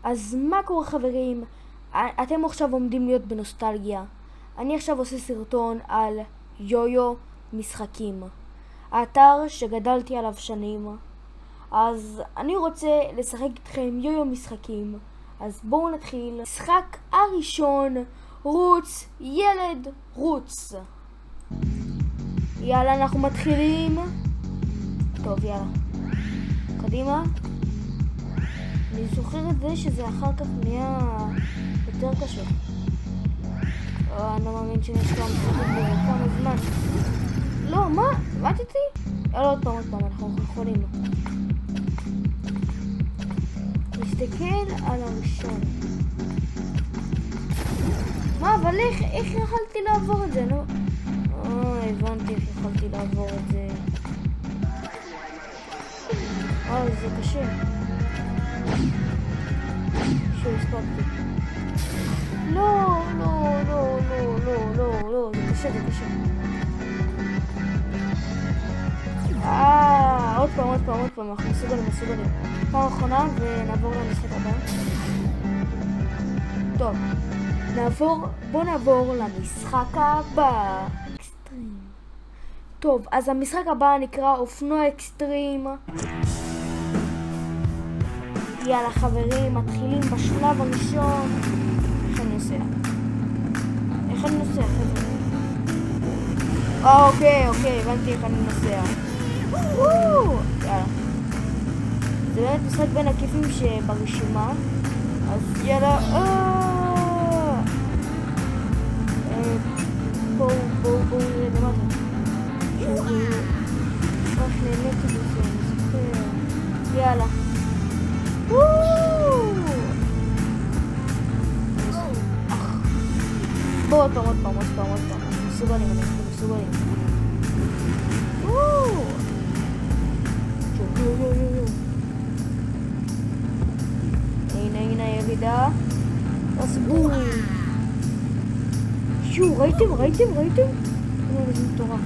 אז מה קורה חברים? אתם עכשיו עומדים להיות בנוסטלגיה. אני עכשיו עושה סרטון על יו-יו משחקים. האתר שגדלתי עליו שנים. אז אני רוצה לשחק איתכם יו-יו משחקים. אז בואו נתחיל. משחק הראשון, רוץ, ילד, רוץ. יאללה, אנחנו מתחילים. טוב, יאללה. קדימה. אני זוכר את זה שזה אחר כך נהיה יותר קשה. אני לא מאמין שנשכם משחק בכמה זמן. לא, מה? מתתי? יאללה, עוד פעם, אנחנו יכולים. נסתכל על הראשון. מה, אבל איך יכלתי לעבור את זה? נו. הבנתי איך יכלתי לעבור את זה. זה קשה. הספקתי. לא, זה קשה. עוד פעם, אנחנו מסוגלים. פעם אחרונה ונעבור למשחק הבא. טוב, בוא נעבור למשחק הבא. אקסטרים. טוב, אז המשחק הבא נקרא אופנוע אקסטרים. יאללה חברים, מתחילים בשלב הראשון. איך אני נוסע חבר'ה? אוקיי, הבנתי איך אני נוסע. יאללה. זה באמת משחק בין הכיפים שברשימה. אז יאללה. בואו נראה למטה. רק נהניתי בזה, אני זוכר. יאללה. בואו עוד פעם. מסוגלים. הנה ירידה. אז בואו. ראיתם? זה מטורף.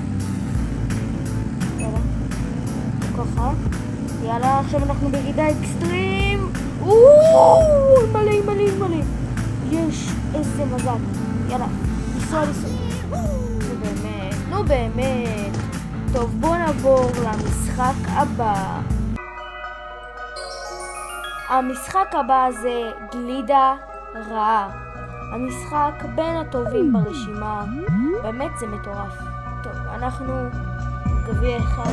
יאללה. ככה. יאללה, עכשיו אנחנו בירידה אקסטרים. מלא. יש, איזה מזל. יאללה, לנסוע. נו באמת. טוב, בואו נעבור למשחק הבא. המשחק הבא זה גלידה רעה. המשחק בין הטובים ברשימה. באמת זה מטורף. טוב, אנחנו גביע אחד.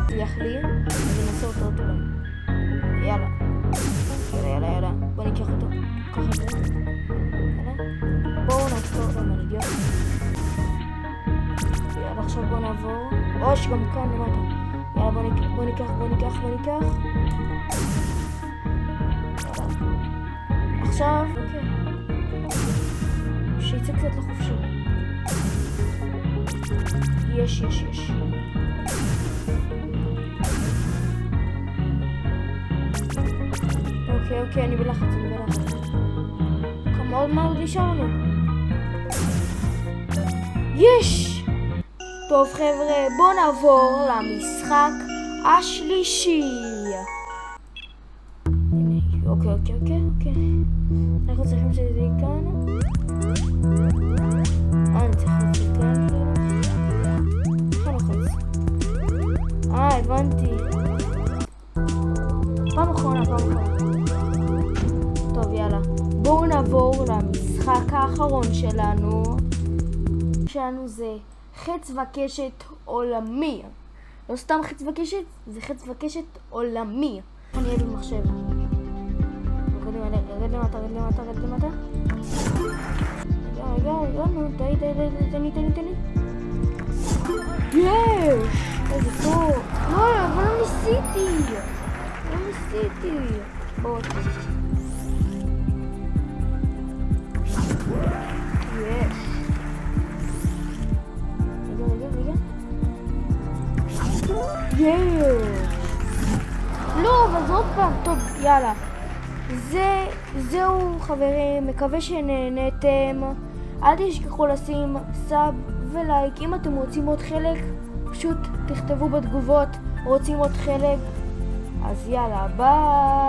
יחליר, ונעשה אותו טוב. יאללה. בוא ניקח אותו. ככה זה. יאללה. בואו נעצור במנהיגות. יאללה, עכשיו בוא נעבור. שגם כאן למטה. יאללה, בוא ניקח. יאללה. עכשיו, אוקיי. שיצא קצת לחופשי. יש. אוקיי, אני בלחץ. כמה עוד מה נשאר לנו? יש! טוב חבר'ה, בואו נעבור למשחק השלישי. אוקיי. אנחנו צריכים שזה יהיה כאן. אני צריך לצאת כאן. איך לוחץ? הבנתי. פעם אחרונה. טוב, יאללה. בואו נעבור למשחק האחרון שלנו. זה חץ וקשת עולמי. לא סתם חץ וקשת, זה חץ וקשת עולמי. אני אהיה במחשב. רד למטה. רגע, תן לי. יש! איזה טוב. אבל לא ניסיתי. בואו. יש. רגע. יש. לא, אבל זה עוד פעם. טוב, יאללה. זהו חברים, מקווה שנהנתם. אל תשכחו לשים סאב ולייק. אם אתם רוצים עוד חלק, פשוט תכתבו בתגובות רוצים עוד חלק. אז יאללה, ביי.